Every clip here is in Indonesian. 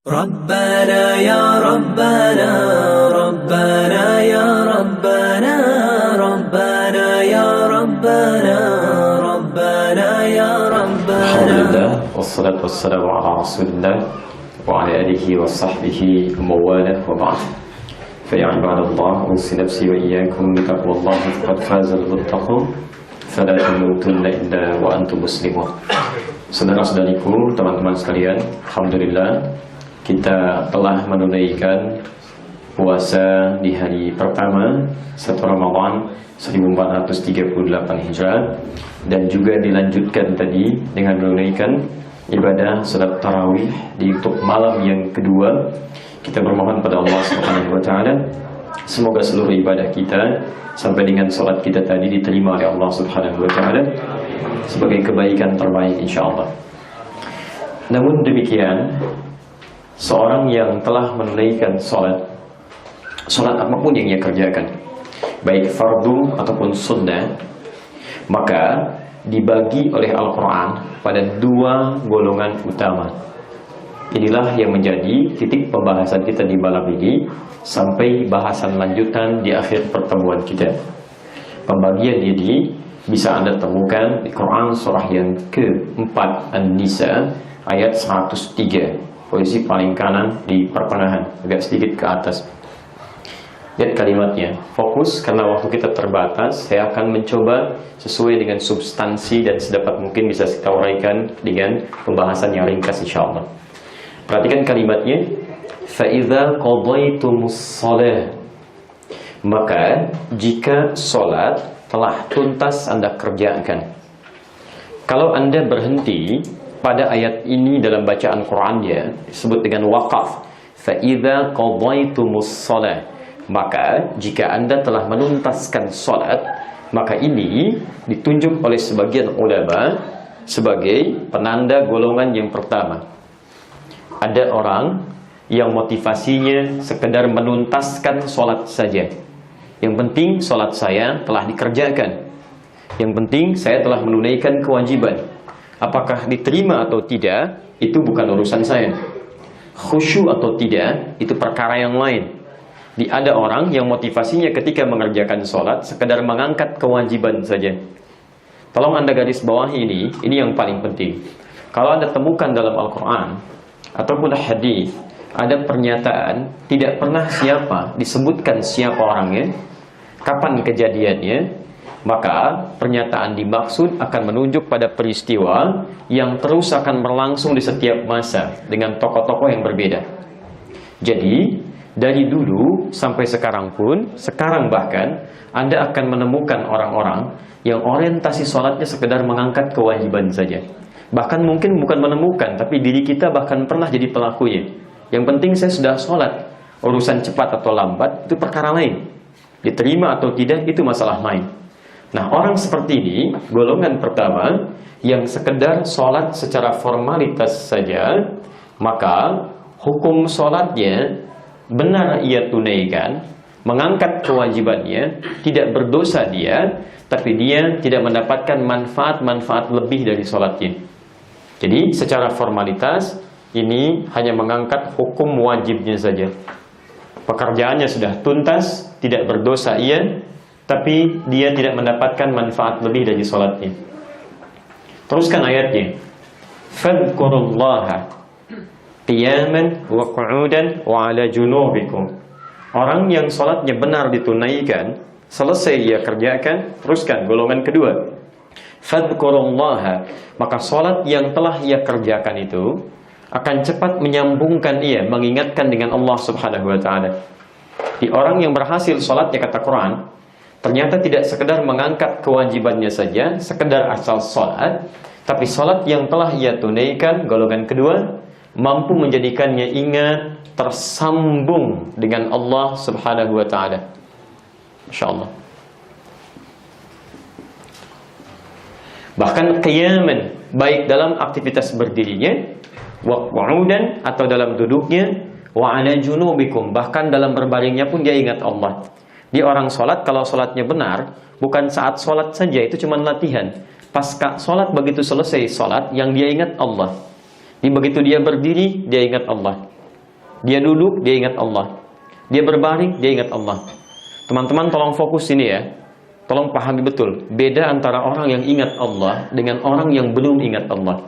ربنا يا ربنا ربنا يا ربنا ربنا يا ربنا ربنا يا ربنا. Alhamdulillah, wassalatu wassalamu ala rasulillah wa ala alihi wa sahbihi mawalah wa ba'd. Fa ya ibadallah, usi nafsi wa iyyakum bi taqwallahi faqad faza al-muttaqun fala tamutunna illa wa antum muslimun. Saudara-saudariku, teman-teman sekalian, alhamdulillah kita telah menunaikan puasa di hari pertama 1 Ramadan 1438 Hijrah, dan juga dilanjutkan tadi dengan menunaikan ibadah salat tarawih di untuk malam yang kedua. Kita bermohon pada Allah Subhanahu wa taala semoga seluruh ibadah kita sampai dengan salat kita tadi diterima oleh Allah Subhanahu wa taala sebagai kebaikan terbaik insyaallah. Namun demikian, seorang yang telah menunaikan salat apapun yang ia kerjakan, baik fardu ataupun sunnah, maka dibagi oleh Al-Quran pada dua golongan utama. Inilah yang menjadi titik pembahasan kita di malam ini sampai bahasan lanjutan di akhir pertemuan kita. Pembagian ini bisa Anda temukan di Quran surah yang keempat An-Nisa ayat 103, posisi paling kanan di pertengahan, agak sedikit ke atas. Lihat kalimatnya, fokus karena waktu kita terbatas. Saya akan mencoba sesuai dengan substansi dan sedapat mungkin bisa kita uraikan dengan pembahasan yang ringkas insyaallah. Perhatikan kalimatnya, فَإِذَا قَضَيْتُمُ الصَّلَاةَ, maka jika solat telah tuntas Anda kerjakan. Kalau Anda berhenti pada ayat ini dalam bacaan Qurannya disebut dengan waqaf, فَإِذَا قَضَيْتُمُ الصَّلَاةَ, maka jika Anda telah menuntaskan solat, maka ini ditunjuk oleh sebagian ulama sebagai penanda golongan yang pertama. Ada orang yang motivasinya sekedar menuntaskan solat saja. Yang penting solat saya telah dikerjakan. Yang penting saya telah menunaikan kewajiban. Apakah diterima atau tidak, itu bukan urusan saya. Khusyuk atau tidak, itu perkara yang lain. Ada orang yang motivasinya ketika mengerjakan sholat sekedar mengangkat kewajiban saja. Tolong Anda garis bawahi ini yang paling penting. Kalau Anda temukan dalam Al-Quran ataupun hadis ada pernyataan tidak pernah disebutkan siapa orangnya, kapan kejadiannya, maka pernyataan dimaksud akan menunjuk pada peristiwa yang terus akan berlangsung di setiap masa dengan tokoh-tokoh yang berbeda. Jadi dari dulu sampai sekarang pun, sekarang bahkan Anda akan menemukan orang-orang yang orientasi sholatnya sekedar mengangkat kewajiban saja. Bahkan mungkin bukan menemukan, tapi diri kita bahkan pernah jadi pelakunya. Yang penting saya sudah sholat, urusan cepat atau lambat itu perkara lain. Diterima atau tidak itu masalah lain. Nah, orang seperti ini golongan pertama yang sekedar sholat secara formalitas saja, maka hukum sholatnya benar ia tunaikan, mengangkat kewajibannya, tidak berdosa dia, tapi dia tidak mendapatkan manfaat-manfaat lebih dari sholatnya. Jadi secara formalitas ini hanya mengangkat hukum wajibnya saja. Pekerjaannya sudah tuntas, tidak berdosa ia, tapi dia tidak mendapatkan manfaat lebih dari sholatnya. Teruskan ayatnya, fadhkurullaha qiyaman wa qu'udan wa ala junubikum. Orang yang sholatnya benar ditunaikan, selesai ia kerjakan, teruskan golongan kedua, fadhkurullaha, maka sholat yang telah ia kerjakan itu akan cepat menyambungkan ia, mengingatkan dengan Allah Subhanahu wa ta'ala. Di orang yang berhasil sholatnya, kata Quran, ternyata tidak sekedar mengangkat kewajibannya saja, sekedar asal sholat, tapi sholat yang telah ia tunaikan, golongan kedua, mampu menjadikannya ingat, tersambung dengan Allah Subhanahu wa ta'ala. Masya Allah. Bahkan qiyaman, baik dalam aktivitas berdirinya, wa qu'udan atau dalam duduknya, wa ala junubikum, bahkan dalam berbaringnya pun dia ingat Allah. Di orang sholat, kalau sholatnya benar, bukan saat sholat saja, itu cuma latihan. Pasca sholat, begitu selesai sholat, yang dia ingat Allah. Begitu dia berdiri, dia ingat Allah. Dia duduk, dia ingat Allah. Dia berbaring, dia ingat Allah. Teman-teman tolong fokus ini ya. Tolong pahami betul. Beda antara orang yang ingat Allah dengan orang yang belum ingat Allah.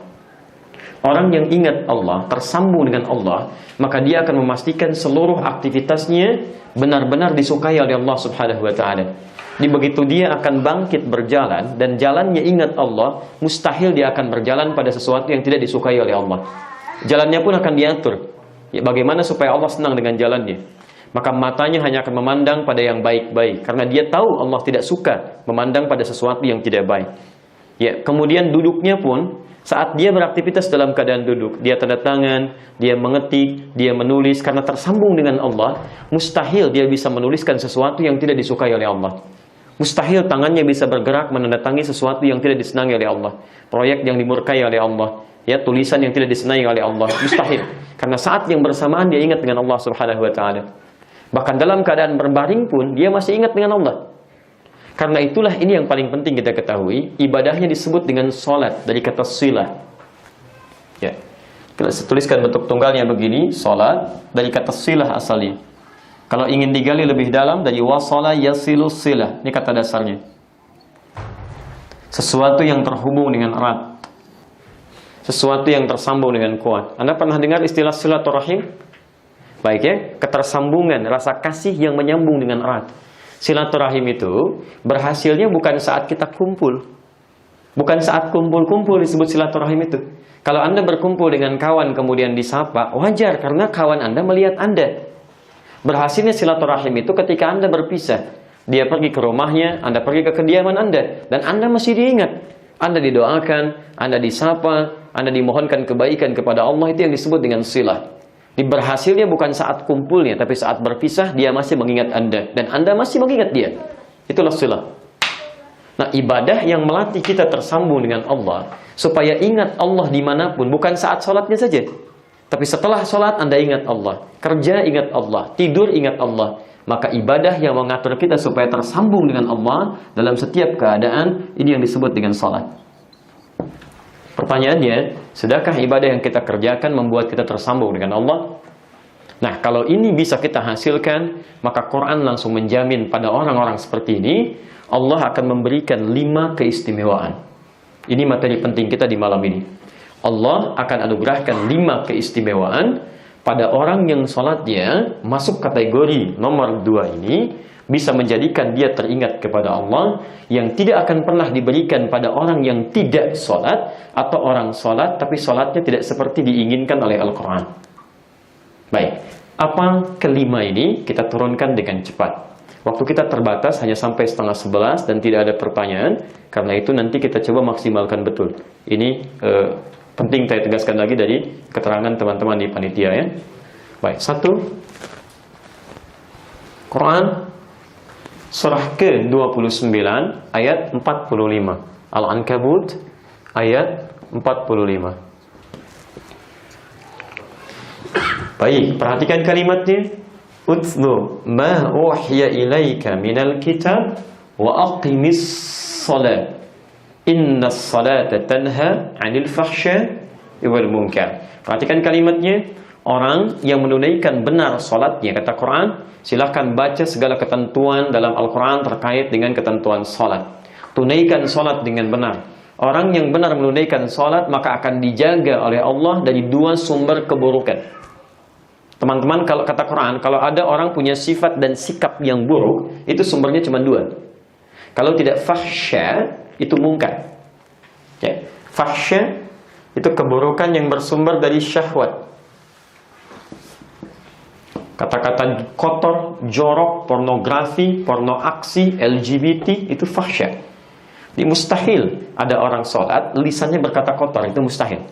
Orang yang ingat Allah, tersambung dengan Allah, maka dia akan memastikan seluruh aktivitasnya benar-benar disukai oleh Allah Subhanahu wa Ta'ala. Di begitu dia akan bangkit berjalan dan jalannya ingat Allah, mustahil dia akan berjalan pada sesuatu yang tidak disukai oleh Allah. Jalannya pun akan diatur. Ya, bagaimana supaya Allah senang dengan jalannya? Maka matanya hanya akan memandang pada yang baik-baik, karena dia tahu Allah tidak suka memandang pada sesuatu yang tidak baik. Ya, kemudian duduknya pun saat dia beraktivitas dalam keadaan duduk, dia tanda tangan, dia mengetik, dia menulis, karena tersambung dengan Allah, mustahil dia bisa menuliskan sesuatu yang tidak disukai oleh Allah. Mustahil tangannya bisa bergerak menandatangi sesuatu yang tidak disenangi oleh Allah. Proyek yang dimurkai oleh Allah, ya, tulisan yang tidak disenangi oleh Allah, mustahil. Karena saat yang bersamaan dia ingat dengan Allah Subhanahu wa Ta'ala. Bahkan dalam keadaan berbaring pun dia masih ingat dengan Allah. Karena itulah ini yang paling penting kita ketahui, ibadahnya disebut dengan sholat dari kata silah. Ya, kita tuliskan bentuk tunggalnya begini, sholat dari kata silah asalnya. Kalau ingin digali lebih dalam, dari wasala yasilu silah, ini kata dasarnya. Sesuatu yang terhubung dengan erat, sesuatu yang tersambung dengan kuat. Anda pernah dengar istilah silaturahim? Baik ya, ketersambungan, rasa kasih yang menyambung dengan erat. Silaturahim itu berhasilnya bukan saat kita kumpul. Bukan saat kumpul-kumpul disebut silaturahim itu. Kalau Anda berkumpul dengan kawan kemudian disapa, wajar karena kawan Anda melihat Anda. Berhasilnya silaturahim itu ketika Anda berpisah. Dia pergi ke rumahnya, Anda pergi ke kediaman Anda, dan Anda masih diingat. Anda didoakan, Anda disapa, Anda dimohonkan kebaikan kepada Allah, itu yang disebut dengan silah. Berhasilnya bukan saat kumpulnya, tapi saat berpisah dia masih mengingat Anda dan Anda masih mengingat dia. Itulah silah. Nah, ibadah yang melatih kita tersambung dengan Allah supaya ingat Allah dimanapun, bukan saat sholatnya saja, tapi setelah sholat Anda ingat Allah, kerja ingat Allah, tidur ingat Allah. Maka ibadah yang mengatur kita supaya tersambung dengan Allah dalam setiap keadaan, ini yang disebut dengan sholat. Pertanyaannya, sudahkah ibadah yang kita kerjakan membuat kita tersambung dengan Allah? Nah, kalau ini bisa kita hasilkan, maka Quran langsung menjamin pada orang-orang seperti ini, Allah akan memberikan 5 keistimewaan. Ini materi penting kita di malam ini. Allah akan anugerahkan 5 keistimewaan pada orang yang sholatnya masuk kategori nomor 2 ini, bisa menjadikan dia teringat kepada Allah, yang tidak akan pernah diberikan pada orang yang tidak sholat, atau orang sholat tapi sholatnya tidak seperti diinginkan oleh Al-Quran. Baik, apa kelima ini kita turunkan dengan cepat. Waktu kita terbatas hanya sampai 10:30 dan tidak ada pertanyaan. Karena itu nanti kita coba maksimalkan betul. Ini penting saya tegaskan lagi dari keterangan teman-teman di panitia ya. Baik, 1 Quran surah ke-29 ayat 45. Al-Ankabut ayat 45. Baik, perhatikan kalimatnya. Utlu ma uhiya ilaika minal kitab wa aqimis salat. Innas salata tanha 'anil fahsya'i wal munkar. Perhatikan kalimatnya. Orang yang menunaikan benar salatnya, kata Quran, silahkan baca segala ketentuan dalam Al-Quran terkait dengan ketentuan salat. Tunaikan salat dengan benar. Orang yang benar menunaikan salat maka akan dijaga oleh Allah dari 2 sumber keburukan. Teman-teman, kalau kata Quran, kalau ada orang punya sifat dan sikap yang buruk, itu sumbernya cuma 2. Kalau tidak fahsya, itu munkar. Ya. Fahsya itu keburukan yang bersumber dari syahwat. Kata-kata kotor, jorok, pornografi, porno aksi, LGBT, itu fahsya. Ini mustahil ada orang sholat, lisannya berkata kotor, itu mustahil.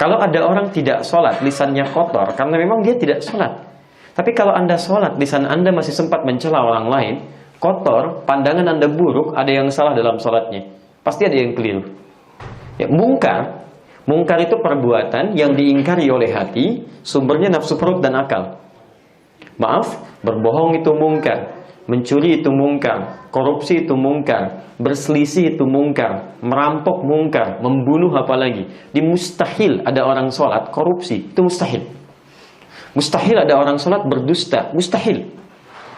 Kalau ada orang tidak sholat, lisannya kotor, karena memang dia tidak sholat. Tapi kalau Anda sholat, lisan Anda masih sempat mencela orang lain, kotor, pandangan Anda buruk, ada yang salah dalam sholatnya. Pasti ada yang keliru. Ya, mungkar itu perbuatan yang diingkari oleh hati, sumbernya nafsu perut dan akal. Maaf, berbohong itu mungkar, mencuri itu mungkar, korupsi itu mungkar, berselisih itu mungkar, merampok mungkar, membunuh apalagi. Di mustahil ada orang sholat korupsi, itu mustahil. Mustahil ada orang sholat berdusta, mustahil.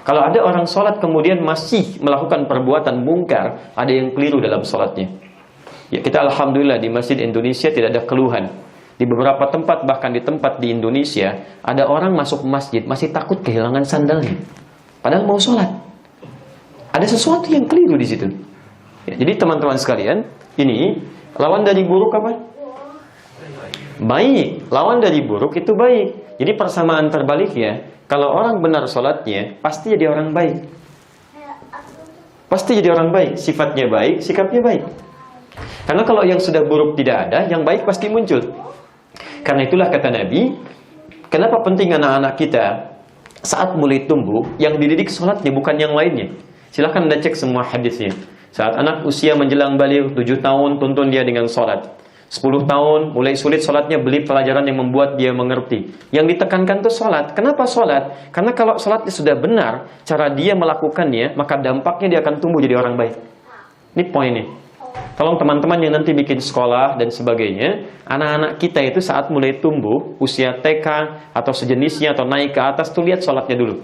Kalau ada orang sholat kemudian masih melakukan perbuatan mungkar, ada yang keliru dalam sholatnya. Ya, kita alhamdulillah di masjid Indonesia tidak ada keluhan. Di beberapa tempat, bahkan di tempat di Indonesia, ada orang masuk masjid masih takut kehilangan sandalnya, padahal mau sholat. Ada sesuatu yang keliru di situ. Ya, jadi teman-teman sekalian, ini lawan dari buruk apa? Baik. Lawan dari buruk itu baik. Jadi persamaan terbaliknya, kalau orang benar sholatnya, pasti jadi orang baik. Pasti jadi orang baik. Sifatnya baik, sikapnya baik. Karena kalau yang sudah buruk tidak ada, yang baik pasti muncul. Karena itulah kata Nabi, kenapa penting anak-anak kita saat mulai tumbuh, yang dididik sholatnya bukan yang lainnya. Silahkan Anda cek semua hadisnya. Saat anak usia menjelang balik 7 tahun, tuntun dia dengan sholat. 10 tahun, mulai sulit sholatnya, beli pelajaran yang membuat dia mengerti. Yang ditekankan itu sholat. Kenapa sholat? Karena kalau sholatnya sudah benar, cara dia melakukannya, maka dampaknya dia akan tumbuh jadi orang baik. Ini poinnya. Tolong teman-teman yang nanti bikin sekolah dan sebagainya, anak-anak kita itu saat mulai tumbuh, usia TK atau sejenisnya, atau naik ke atas, tuh lihat sholatnya dulu.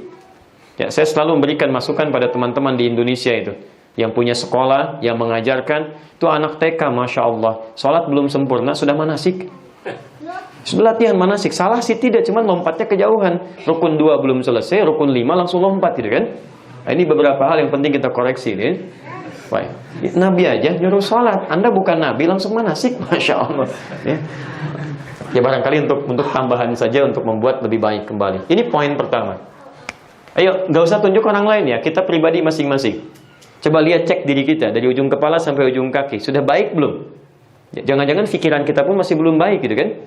Ya, saya selalu memberikan masukan pada teman-teman di Indonesia itu, yang punya sekolah, yang mengajarkan, itu anak TK, Masya Allah, sholat belum sempurna, sudah manasik. Sudah latihan manasik, salah sih tidak, cuman lompatnya kejauhan. Rukun 2 belum selesai, rukun 5 langsung lompat, gitu kan? Nah, ini beberapa hal yang penting kita koreksi, ya. Baik. Nabi aja nyuruh sholat, Anda bukan Nabi langsung manasik, Masya Allah. Ya barangkali untuk tambahan saja, untuk membuat lebih baik kembali. Ini poin pertama. Ayo, nggak usah tunjuk orang lain ya, kita pribadi masing-masing. Coba lihat, cek diri kita dari ujung kepala sampai ujung kaki, sudah baik belum? Jangan-jangan pikiran kita pun masih belum baik, gitu kan?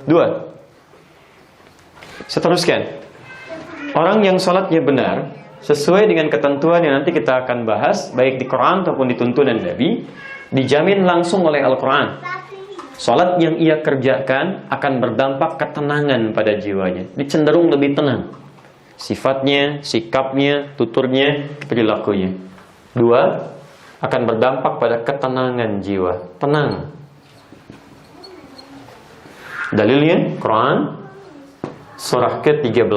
2. Seteruskan, orang yang sholatnya benar sesuai dengan ketentuan yang nanti kita akan bahas, baik di Quran ataupun di tuntunan Nabi, dijamin langsung oleh Al-Quran. Sholat yang ia kerjakan akan berdampak ketenangan pada jiwanya. Dia cenderung lebih tenang. Sifatnya, sikapnya, tuturnya, perilakunya. 2, akan berdampak pada ketenangan jiwa. Tenang. Dalilnya, Quran, surah ke-13,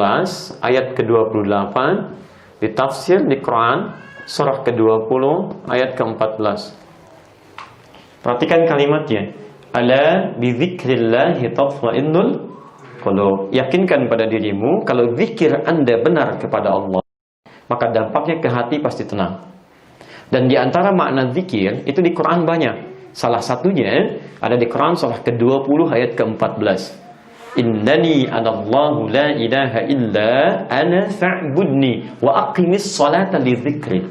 ayat ke-28, ditafsir di Quran, surah ke-20, ayat ke-14. Perhatikan kalimatnya. Ala bizikrillahi tatma'innul qulub. Yakinkan pada dirimu, kalau zikir Anda benar kepada Allah, maka dampaknya ke hati pasti tenang. Dan di antara makna zikir, itu di Quran banyak. Salah satunya, ada di Quran surah ke-20, ayat ke-14. Innani anallahu la ilaha illa ana fa'budni wa aqimis salata li dzikri.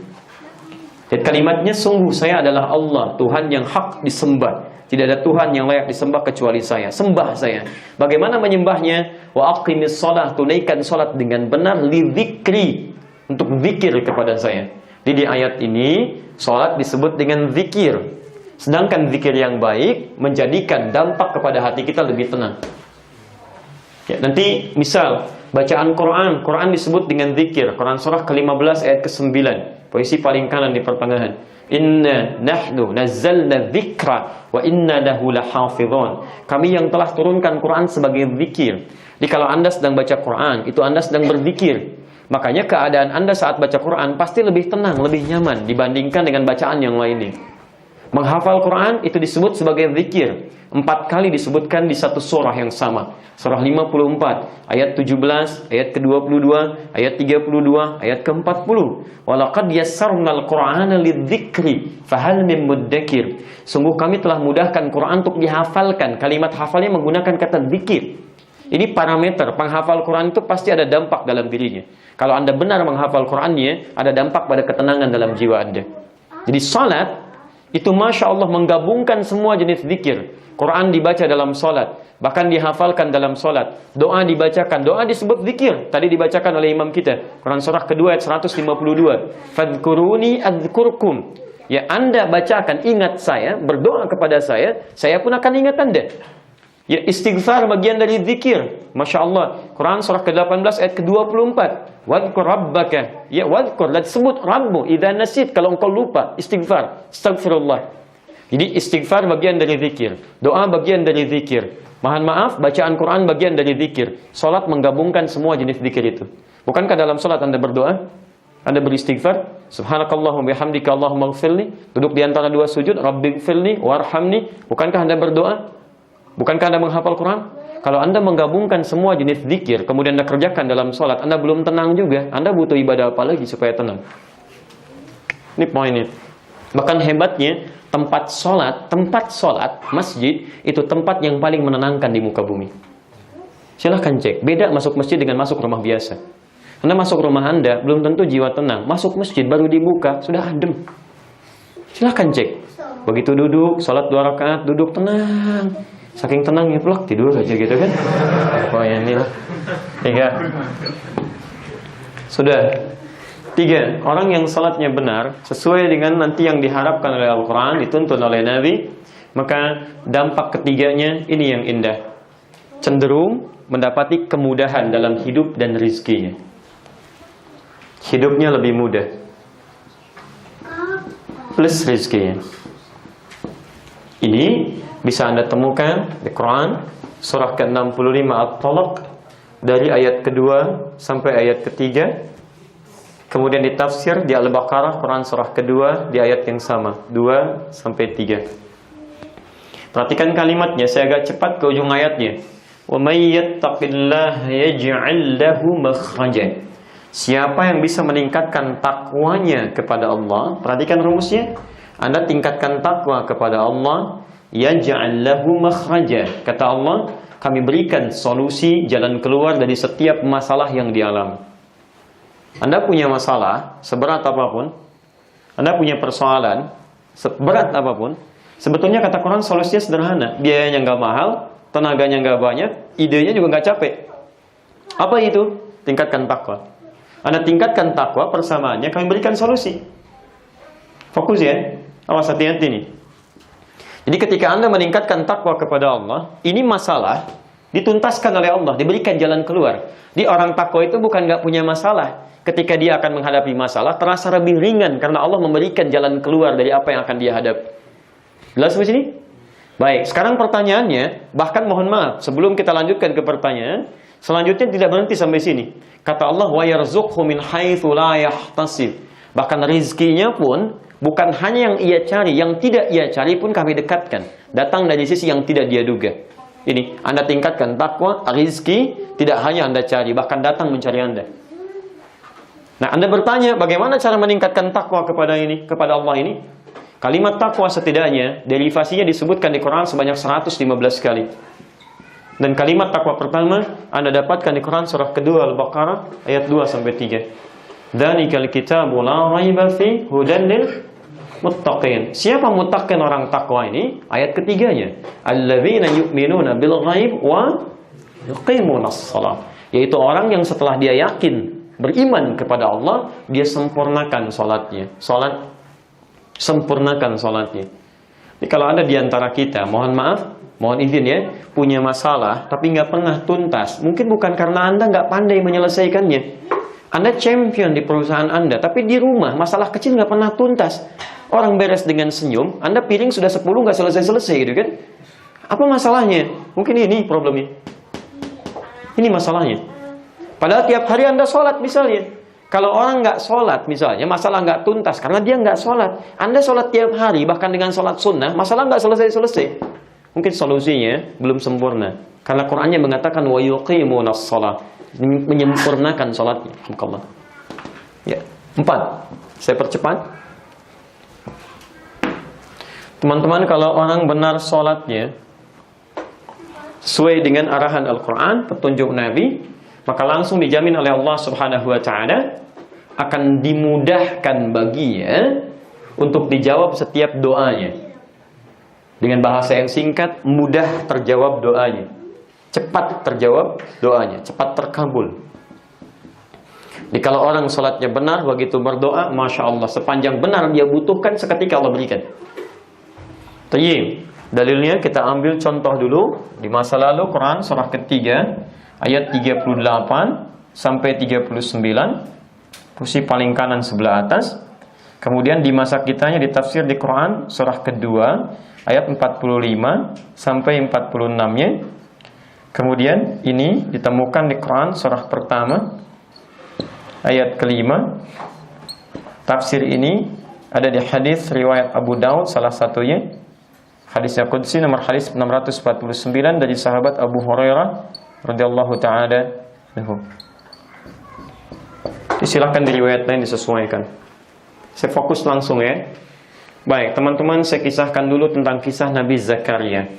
Dan kalimatnya, sungguh saya adalah Allah, Tuhan yang hak disembah. Tidak ada Tuhan yang layak disembah kecuali saya. Sembah saya. Bagaimana menyembahnya? Wa aqimis salat, tunaikan salat dengan benar, li dzikri, untuk zikir kepada saya. Jadi di ayat ini salat disebut dengan zikir. Sedangkan zikir yang baik menjadikan dampak kepada hati kita lebih tenang. Ya, nanti misal bacaan Quran, Quran disebut dengan zikir. Quran surah ke-15 ayat ke-9, posisi paling kanan di pertengahan. Inna nahnu nazzalna dzikra wa inna lahu lahafizun. Kami yang telah turunkan Quran sebagai zikir. Jadi kalau Anda sedang baca Quran, itu Anda sedang berzikir. Makanya keadaan Anda saat baca Quran pasti lebih tenang, lebih nyaman dibandingkan dengan bacaan yang lainnya. Menghafal Quran itu disebut sebagai zikir. 4 kali disebutkan di satu surah yang sama. Surah 54, ayat 17, ayat ke-22, ayat 32, ayat ke-40. Walaqad yassarnal Qur'ana lidzikri fahal min muddakir. Sungguh kami telah mudahkan Quran untuk dihafalkan. Kalimat hafalnya menggunakan kata zikir. Ini parameter, penghafal Quran itu pasti ada dampak dalam dirinya. Kalau Anda benar menghafal Qurannya, ada dampak pada ketenangan dalam jiwa Anda. Jadi salat itu Masya Allah menggabungkan semua jenis zikir. Quran dibaca dalam salat, bahkan dihafalkan dalam salat. Doa dibacakan, doa disebut zikir. Tadi dibacakan oleh imam kita, Quran surah kedua ayat 152. Fadhkuruni adzkurkum. Ya, Anda bacakan, ingat saya, berdoa kepada saya pun akan ingat Anda. Ya, istighfar bagian dari zikir. Masya Allah, Quran surah ke-18 ayat ke-24. Wadhkur rabbaka. Ya, wadhkur, dan sebut Rabbu idza nasit, kalau engkau lupa, istighfar, astagfirullah. Jadi istighfar bagian dari zikir, doa bagian dari zikir. Mohon maaf, bacaan Quran bagian dari zikir. Salat menggabungkan semua jenis zikir itu. Bukankah dalam salat Anda berdoa? Anda beristighfar, subhanakallahumma bihamdika Allahumma ighfirli, duduk di antara dua sujud, rabbighfirli warhamni. Bukankah Anda berdoa? Bukankah Anda menghafal Quran? Kalau Anda menggabungkan semua jenis zikir, kemudian Anda kerjakan dalam salat, Anda belum tenang juga. Anda butuh ibadah apa lagi supaya tenang? Ini poinnya. Bahkan hebatnya, tempat sholat, masjid, itu tempat yang paling menenangkan di muka bumi. Silahkan cek, beda masuk masjid dengan masuk rumah biasa. Anda masuk rumah Anda, belum tentu jiwa tenang. Masuk masjid, baru dibuka, sudah adem. Silahkan cek. Begitu duduk, sholat 2 rakaat, duduk tenang. Saking tenangnya pelak, tidur aja gitu kan. Oh ya inilah. 3. Sudah. 3. Orang yang salatnya benar sesuai dengan nanti yang diharapkan oleh Al-Quran, dituntun oleh Nabi, maka dampak ketiganya ini yang indah. Cenderung mendapati kemudahan dalam hidup dan rizkinya. Hidupnya lebih mudah. Plus rizkinya. Ini bisa Anda temukan di Quran surah ke-65 At-Talaq dari ayat kedua sampai ayat ketiga. Kemudian ditafsir di Al-Baqarah Quran surah kedua di ayat yang sama 2 sampai 3. Perhatikan kalimatnya, saya agak cepat ke ujung ayatnya. Wa may yattaqillaha yaj'al lahu makhraja. Siapa yang bisa meningkatkan takwanya kepada Allah, perhatikan rumusnya. Anda tingkatkan takwa kepada Allah, yaj'al lahu makhraja. Kata Allah, kami berikan solusi jalan keluar dari setiap masalah yang dialami. Anda punya masalah seberat apapun, Anda punya persoalan seberat apapun, sebetulnya kata Quran solusinya sederhana. Biayanya nggak mahal, tenaganya nggak banyak, idenya juga nggak capek. Apa itu? Tingkatkan takwa. Anda tingkatkan takwa, persamaannya kami berikan solusi. Fokus ya, awas hati-hati nih. Jadi ketika Anda meningkatkan takwa kepada Allah, ini masalah dituntaskan oleh Allah, diberikan jalan keluar. Di orang takwa itu bukan nggak punya masalah. Ketika dia akan menghadapi masalah, terasa lebih ringan karena Allah memberikan jalan keluar dari apa yang akan dia hadapi. Jelas sampai sini? Baik, sekarang pertanyaannya, bahkan mohon maaf, sebelum kita lanjutkan ke pertanyaan, selanjutnya tidak berhenti sampai sini. Kata Allah, wa yarzuqhu min haitsu la yahtasib. Bahkan rizkinya pun bukan hanya yang ia cari, yang tidak ia cari pun kami dekatkan. Datang dari sisi yang tidak dia duga. Ini, Anda tingkatkan takwa, rizki tidak hanya Anda cari, bahkan datang mencari Anda. Nah, Anda bertanya, bagaimana cara meningkatkan takwa kepada Allah ini? Kalimat takwa setidaknya derivasinya disebutkan di Quran sebanyak 115 kali. Dan kalimat takwa pertama Anda dapatkan di Quran surah kedua Al-Baqarah ayat 2 sampai 3. Dzalikal kitabu la raiba fi hudan lil muttaqin. Siapa muttaqin orang takwa ini? Ayat ketiganya, alladzina yu'minuna bil ghaib wa yuqimunas shalah. Yaitu orang yang setelah dia yakin beriman kepada Allah, dia sempurnakan sholatnya. Sempurnakan sholatnya. Jadi kalau ada di antara kita, mohon maaf, mohon izin ya, punya masalah tapi nggak pernah tuntas, mungkin bukan karena Anda nggak pandai menyelesaikannya. Anda champion di perusahaan Anda, tapi di rumah masalah kecil nggak pernah tuntas. Orang beres dengan senyum, Anda piring sudah 10 nggak selesai-selesai gitu kan? Apa masalahnya? Mungkin ini problemnya. Ini masalahnya. Padahal tiap hari Anda sholat misalnya. Kalau orang nggak sholat misalnya, masalah nggak tuntas karena dia nggak sholat. Anda sholat tiap hari, bahkan dengan sholat sunnah, masalah nggak selesai-selesai. Mungkin solusinya belum sempurna. Karena Qurannya mengatakan wa yuqimunas shalah, menyempurnakan sholatnya. Ya. 4. Saya percepat. Teman-teman, kalau orang benar sholatnya sesuai dengan arahan Al-Quran, petunjuk Nabi, maka langsung dijamin oleh Allah Subhanahu wa Ta'ala akan dimudahkan baginya untuk dijawab setiap doanya. Dengan bahasa yang singkat, mudah terjawab doanya, cepat terjawab doanya, cepat terkabul. Jadi kalau orang sholatnya benar, begitu berdoa, Masya Allah, sepanjang benar dia butuhkan, seketika Allah berikan. Tayyib. Dalilnya kita ambil contoh dulu di masa lalu, Quran surah ketiga ayat 38 sampai 39, posisi paling kanan sebelah atas. Kemudian di masa kitanya ditafsir di Quran surah kedua ayat 45 sampai 46-nya. Kemudian ini ditemukan di Quran surah pertama ayat kelima. Tafsir ini ada di hadis riwayat Abu Daud salah satunya. Hadisnya qudsi nomor hadis 649 dari sahabat Abu Hurairah radhiyallahu taala anhu. Silakan di riwayat lain disesuaikan. Saya fokus langsung ya. Baik, teman-teman, saya kisahkan dulu tentang kisah Nabi Zakaria.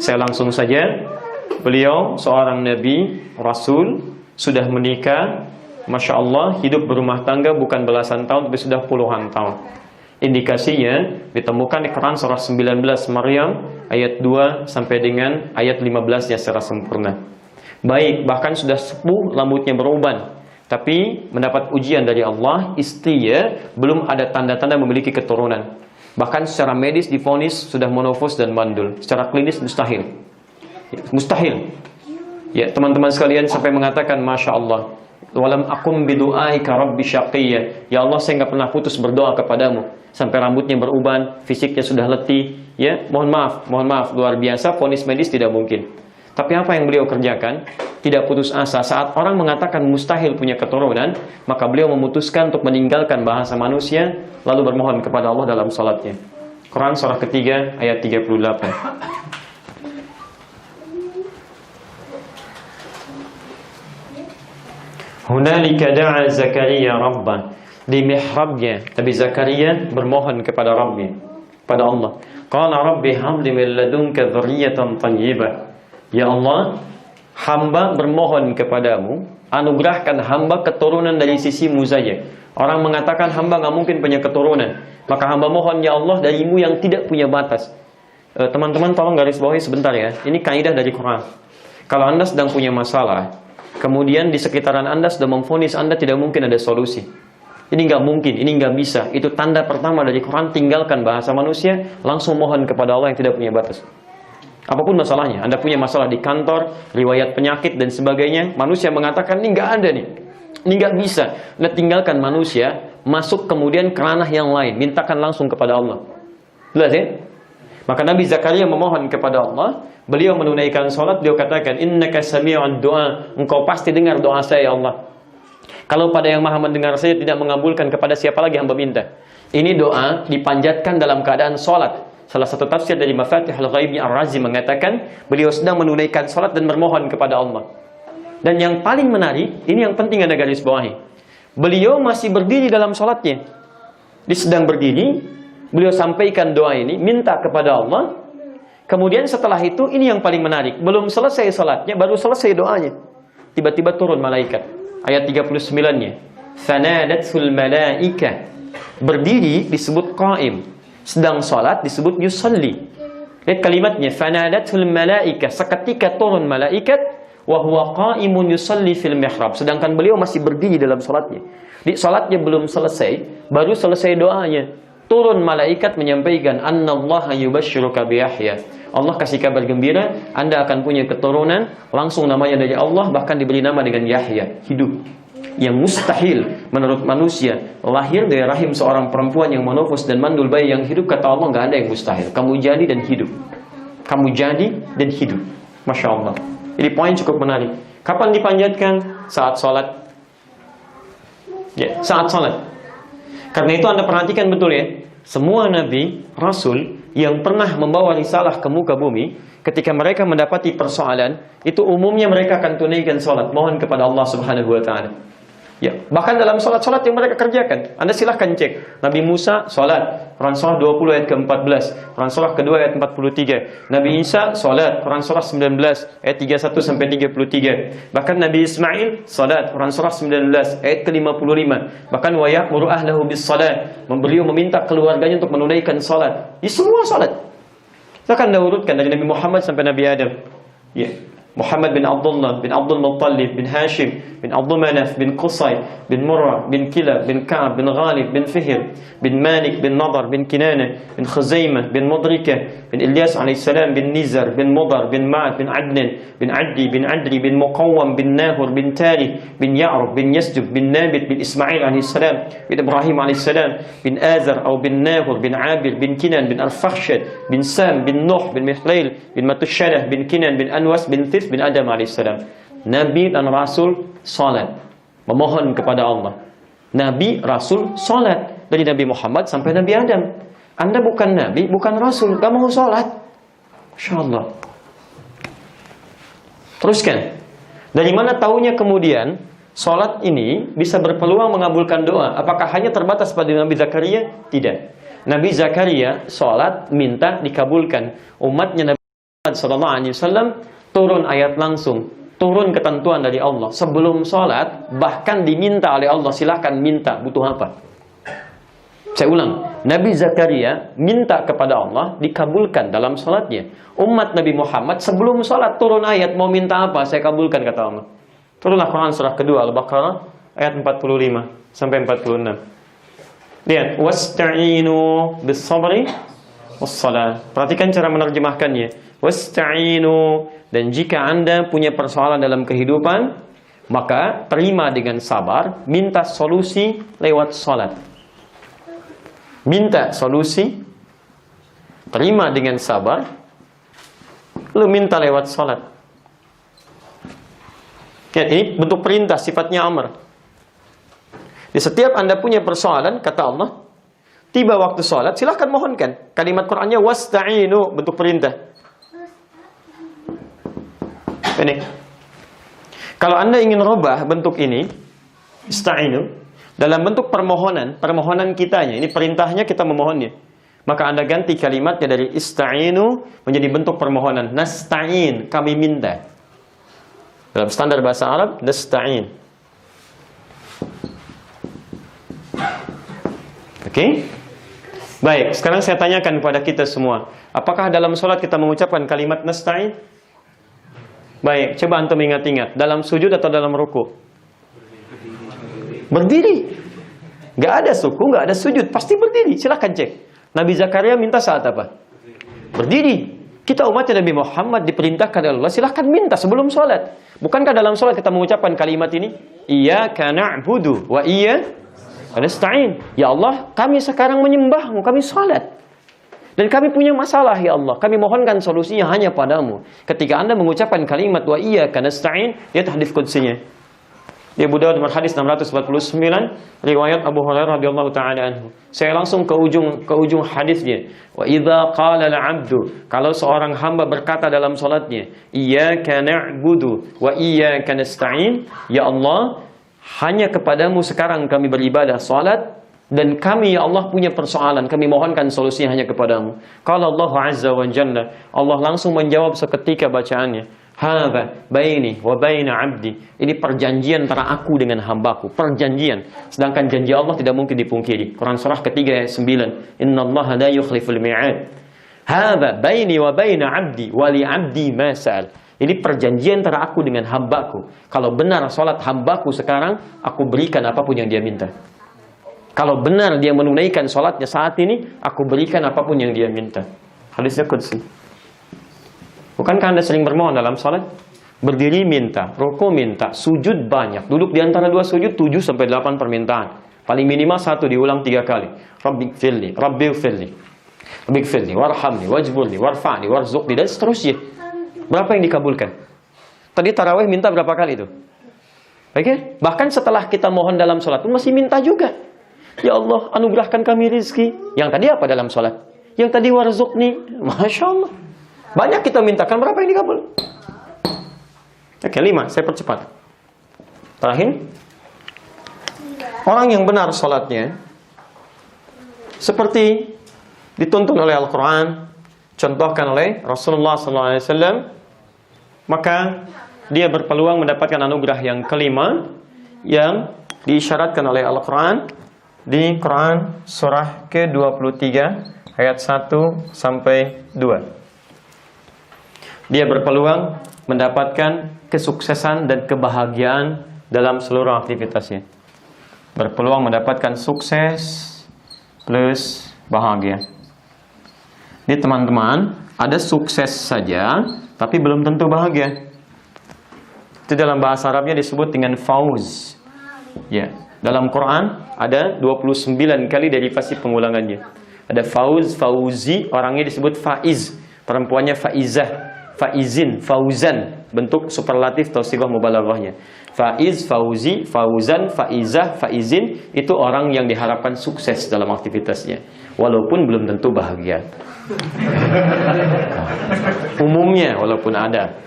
Saya langsung saja. Beliau seorang nabi, rasul, sudah menikah, Masya Allah, hidup berumah tangga bukan belasan tahun, tapi sudah puluhan tahun. Indikasinya ditemukan di Quran surah 19 Maryam ayat 2 sampai dengan ayat 15-nya secara sempurna. Baik, bahkan sudah sepuh, rambutnya beruban, tapi mendapat ujian dari Allah, istrinya belum ada tanda-tanda memiliki keturunan. Bahkan secara medis divonis sudah monofos dan mandul. Secara klinis mustahil. Mustahil. Ya, teman-teman sekalian sampai mengatakan Masya Allah, walam akum bidu'aika rabbi syaqiyya. Ya Allah, saya nggak pernah putus berdoa kepadamu. Sampai rambutnya beruban, fisiknya sudah letih. Ya, mohon maaf, luar biasa, vonis medis tidak mungkin. Tapi apa yang beliau kerjakan? Tidak putus asa. Saat orang mengatakan mustahil punya keturunan, maka beliau memutuskan untuk meninggalkan bahasa manusia, lalu bermohon kepada Allah dalam salatnya. Quran surah ketiga ayat 38. Hunalika da'a Zakaria rabbah. Di mihrabnya Nabi Zakaria bermohon kepada Rabbnya, kepada Allah. Qala rabbi habli min ladunka dzurriyyatan thayyibah. Ya Allah, hamba bermohon kepadamu, anugerahkan hamba keturunan dari sisimu saja. Orang mengatakan hamba nggak mungkin punya keturunan, maka hamba mohon ya Allah darimu yang tidak punya batas. Teman-teman tolong garis bawahi sebentar ya. Ini kaidah dari Quran. Kalau Anda sedang punya masalah, kemudian di sekitaran Anda sudah memvonis Anda tidak mungkin ada solusi. Ini nggak mungkin, ini nggak bisa. Itu tanda pertama dari Quran, tinggalkan bahasa manusia, langsung mohon kepada Allah yang tidak punya batas. Apapun masalahnya, Anda punya masalah di kantor, riwayat penyakit dan sebagainya, manusia mengatakan ini nggak ada nih, ini nggak bisa. Anda tinggalkan manusia, masuk kemudian ke ranah yang lain, mintakan langsung kepada Allah. Jelas ya? Maka Nabi Zakaria memohon kepada Allah, beliau menunaikan sholat, beliau katakan, innaka sami'ud du'a, engkau pasti dengar doa saya ya Allah. Kalau pada yang maha mendengar saya tidak mengabulkan, kepada siapa lagi hamba minta? Ini doa dipanjatkan dalam keadaan sholat. Salah satu tafsir dari Mafatihul Ghaib Ar-Razi mengatakan beliau sedang menunaikan salat dan bermohon kepada Allah. Dan yang paling menarik, ini yang penting Anda garis bawahi. Beliau masih berdiri dalam salatnya. Dia sedang berdiri, beliau sampaikan doa ini, minta kepada Allah. Kemudian setelah itu, ini yang paling menarik. Belum selesai salatnya, baru selesai doanya. Tiba-tiba turun malaikat. Ayat 39-nya. Fanadatul malaika. Berdiri disebut qaim. Sedang salat disebut yusalli. Lihat kalimatnya, fanadatul malaika, seketika turun malaikat, wa huwa qaimun yusalli fil mihrab, sedangkan beliau masih berdiri dalam salatnya. Di salatnya belum selesai, baru selesai doanya. Turun malaikat menyampaikan, annallaha yubashshiruka bi Yahya. Allah kasih kabar gembira, Anda akan punya keturunan, langsung namanya dari Allah, bahkan diberi nama dengan Yahya, hidup. Yang mustahil menurut manusia, lahir dari rahim seorang perempuan yang monofos dan mandul bayi yang hidup, kata Allah nggak ada yang mustahil. Kamu jadi dan hidup. Kamu jadi dan hidup. Masya Allah. Jadi poin cukup menarik. Kapan dipanjatkan? Saat sholat. Ya, saat sholat. Karena itu Anda perhatikan betul ya. Semua nabi, rasul yang pernah membawa risalah ke muka bumi, ketika mereka mendapati persoalan, itu umumnya mereka akan tunaikan sholat, mohon kepada Allah Subhanahu wa Ta'ala. Ya, bahkan dalam sholat-sholat yang mereka kerjakan, Anda silahkan cek. Nabi Musa sholat, Quran surah 20 ayat ke-14, Quran surah kedua ayat 43. Nabi Isa sholat, Quran surah 19 ayat 31 sampai 33. Bahkan Nabi Ismail sholat, Quran surah 19 ayat ke-55. Bahkan wa ya'muru ahlahu bis sholat, beliau meminta keluarganya untuk menunaikan sholat. Di semua sholat. Saya akan urutkan dari Nabi Muhammad sampai Nabi Adam. Ya. Muhammad bin Abdullah, bin Abdul Muttalib, bin Hashim, bin Abdul Manaf, bin Qusay, bin Murrah, bin Kilab, bin Ka'ab, bin Ghalib, bin Fihr, bin Malik, bin Nadar, bin Kinana, bin Khuzaimah, bin Mudrika, bin Ilyas alaihissalam, bin Nizar, bin Mudar, bin Ma'ad, bin Adnan, bin Addi, bin Adri, bin Muqawwam, bin Nahur, bin Tari, bin Ya'rub, bin Yasjub, bin Nabit, bin Ismail alaihissalam, bin Ibrahim alaihissalam, bin Azar, atau bin Nahur, bin Abir, bin Kinan, bin Al-Fakhshad, bin Sam, bin Nuh, bin Mihlail, bin Matushalah, bin Kinan, bin Anwas, bin Thif, Idris bin Adam alaihissalam. Nabi dan Rasul salat, memohon kepada Allah. Nabi, Rasul, salat dari Nabi Muhammad sampai Nabi Adam. Anda bukan Nabi, bukan Rasul, gak mau salat. Masya Allah. Teruskan. Dari mana taunya kemudian salat ini bisa berpeluang mengabulkan doa? Apakah hanya terbatas pada Nabi Zakaria? Tidak. Nabi Zakaria salat minta dikabulkan. Umatnya Nabi Muhammad SAW turun ayat langsung, turun ketentuan dari Allah. Sebelum salat bahkan diminta oleh Allah, silahkan minta butuh apa. Saya ulang, Nabi Zakaria minta kepada Allah dikabulkan dalam salatnya. Umat Nabi Muhammad sebelum salat turun ayat, mau minta apa saya kabulkan kata Allah. Turunlah Quran surah kedua Al-Baqarah ayat 45 sampai 46. Lihat, wasta'inu bis-sabri was-salah. Perhatikan cara menerjemahkannya. Wasta'inu, dan jika Anda punya persoalan dalam kehidupan, maka terima dengan sabar, minta solusi lewat salat. Minta solusi, terima dengan sabar, lu minta lewat salat. Ya, ini bentuk perintah, sifatnya amr. Di setiap Anda punya persoalan, kata Allah, tiba waktu salat, silahkan mohonkan. Kalimat Qur'annya wasta'inu, bentuk perintah. Ini. Kalau Anda ingin rubah bentuk ini, ista'inu, dalam bentuk permohonan, permohonan kitanya, ini perintahnya kita memohonnya. Maka Anda ganti kalimatnya dari ista'inu menjadi bentuk permohonan. Nasta'in, kami minta. Dalam standar bahasa Arab, nasta'in. Oke? Baik, sekarang saya tanyakan kepada kita semua. Apakah dalam sholat kita mengucapkan kalimat nasta'in? Baik, coba antum ingat-ingat. Dalam sujud atau dalam ruku? Berdiri. Gak ada suku, gak ada sujud, pasti berdiri. Silahkan cek. Nabi Zakaria minta saat apa? Berdiri. Kita umatnya Nabi Muhammad diperintahkan oleh Allah, silahkan minta sebelum sholat. Bukankah dalam sholat kita mengucapkan kalimat ini? Iyyaka na'budu wa iyyaka nasta'in. Ya Allah, kami sekarang menyembahmu, kami sholat. Dan kami punya masalah ya Allah, kami mohonkan solusinya hanya padamu. Ketika Anda mengucapkan kalimat wa iyyaka nasta'in, lihat hadis qudsinya. Di Abu Dawud nomor hadis 649, riwayat Abu Hurairah radhiyallahu taala anhu. Saya langsung ke ujung hadisnya. Wa idza qala al-'abdu, kalau seorang hamba berkata dalam salatnya, iyyaka na'budu wa iyyaka nasta'in, ya Allah, hanya kepadamu sekarang kami beribadah salat, dan kami ya Allah punya persoalan, kami mohonkan solusinya hanya kepadamu. Qala Allah azza wa jalla, Allah langsung menjawab seketika bacaannya. Hadza baini wa baina 'abdi. Ini perjanjian antara aku dengan hambaku, perjanjian. Sedangkan janji Allah tidak mungkin dipungkiri. Quran surah ketiga ayat 9. Innallaha la yukhliful mi'ad. Hadza baini wa baina 'abdi wa li 'abdi ma sa'al. Ini perjanjian antara aku dengan hambaku. Kalau benar salat hambaku sekarang, aku berikan apapun yang dia minta. Kalau benar dia menunaikan salatnya saat ini, aku berikan apapun yang dia minta. Hadisnya qudsi. Bukankah Anda sering bermohon dalam salat? Berdiri minta, ruku minta, sujud banyak. Duduk di antara dua sujud 7-8 permintaan. Paling minimal 1 diulang 3 kali. Rabbighfirli, Rabbighfirli, Rabbighfirli, warhamni, wajburni, warfa'ni, warzuqni, dan seterusnya. Berapa yang dikabulkan? Tadi tarawih minta berapa kali itu? Oke? Bahkan setelah kita mohon dalam salat pun masih minta juga. Ya Allah, anugerahkan kami rizki. Yang tadi apa dalam salat? Yang tadi warzuqni. Masya Allah. Banyak kita mintakan, berapa yang dikabul? Oke, 5, saya percepat. Terakhir, orang yang benar sholatnya seperti dituntun oleh Al-Quran, contohkan oleh Rasulullah SAW, maka dia berpeluang mendapatkan anugerah yang kelima yang diisyaratkan oleh Al-Quran di Quran surah ke-23 ayat 1 sampai 2. Dia berpeluang mendapatkan kesuksesan dan kebahagiaan dalam seluruh aktivitasnya. Berpeluang mendapatkan sukses plus bahagia. Ini teman-teman, ada sukses saja, tapi belum tentu bahagia. Itu dalam bahasa Arabnya disebut dengan fauz. Ya, dalam Quran ada 29 kali derivasi pengulangannya. Ada fauz, fauzi, orangnya disebut faiz, perempuannya faizah. faizin, fauzan, bentuk superlatif atau sighah mubalaghahnya. Faiz, fauzi, fauzan, faizah, faizin, itu orang yang diharapkan sukses dalam aktivitasnya, walaupun belum tentu bahagia. Umumnya walaupun ada.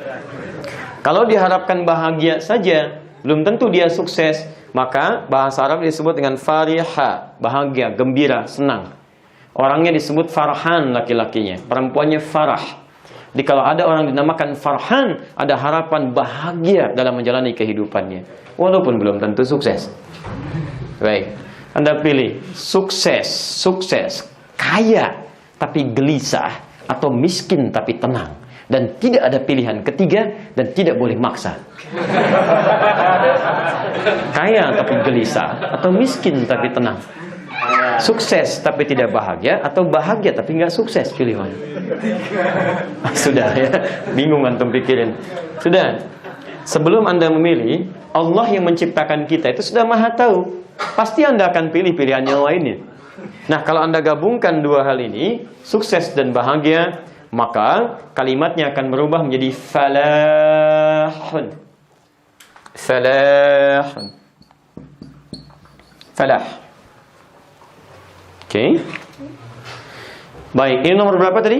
Kalau diharapkan bahagia saja, belum tentu dia sukses, maka bahasa Arab disebut dengan fariha, bahagia, gembira, senang. Orangnya disebut farhan, laki-lakinya, perempuannya farah. Jadi kalau ada orang dinamakan farhan, ada harapan bahagia dalam menjalani kehidupannya, walaupun belum tentu sukses. Baik, Anda pilih sukses, kaya tapi gelisah, atau miskin tapi tenang. Dan tidak ada pilihan ketiga, dan tidak boleh maksa. Kaya tapi gelisah, atau miskin tapi tenang. Sukses tapi tidak bahagia, atau bahagia tapi nggak sukses, pilih mana? Sudah ya, bingung antum pikirin. Sudah. Sebelum Anda memilih, Allah yang menciptakan kita itu sudah maha tahu. Pasti Anda akan pilih pilihan yang lainnya. Nah, kalau Anda gabungkan dua hal ini, sukses dan bahagia, maka kalimatnya akan berubah menjadi falahun. Falahun. Falah. Oke. Baik, ini nomor berapa tadi?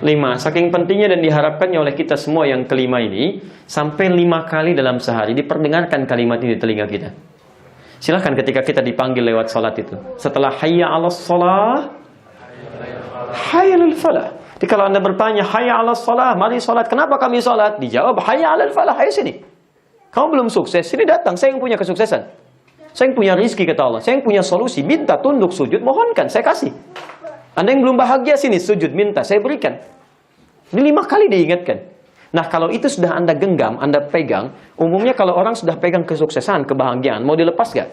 5. Saking pentingnya dan diharapkannya oleh kita semua yang kelima ini, sampai 5 kali dalam sehari diperdengarkan kalimat ini di telinga kita. Silahkan ketika kita dipanggil lewat salat itu, setelah hayya 'alas shalah, hayya 'alal falah. Jadi kalau Anda bertanya hayya 'alas shalah, mari salat, kenapa kami salat? Dijawab hayya 'alal falah, ayo sini. Kamu belum sukses, sini datang, saya yang punya kesuksesan. Saya yang punya rizki, kata Allah. Saya yang punya solusi, minta, tunduk, sujud, mohonkan, saya kasih. Anda yang belum bahagia, sini sujud, minta, saya berikan. Ini 5 kali diingatkan. Nah, kalau itu sudah Anda genggam, Anda pegang, umumnya kalau orang sudah pegang kesuksesan, kebahagiaan, mau dilepas gak?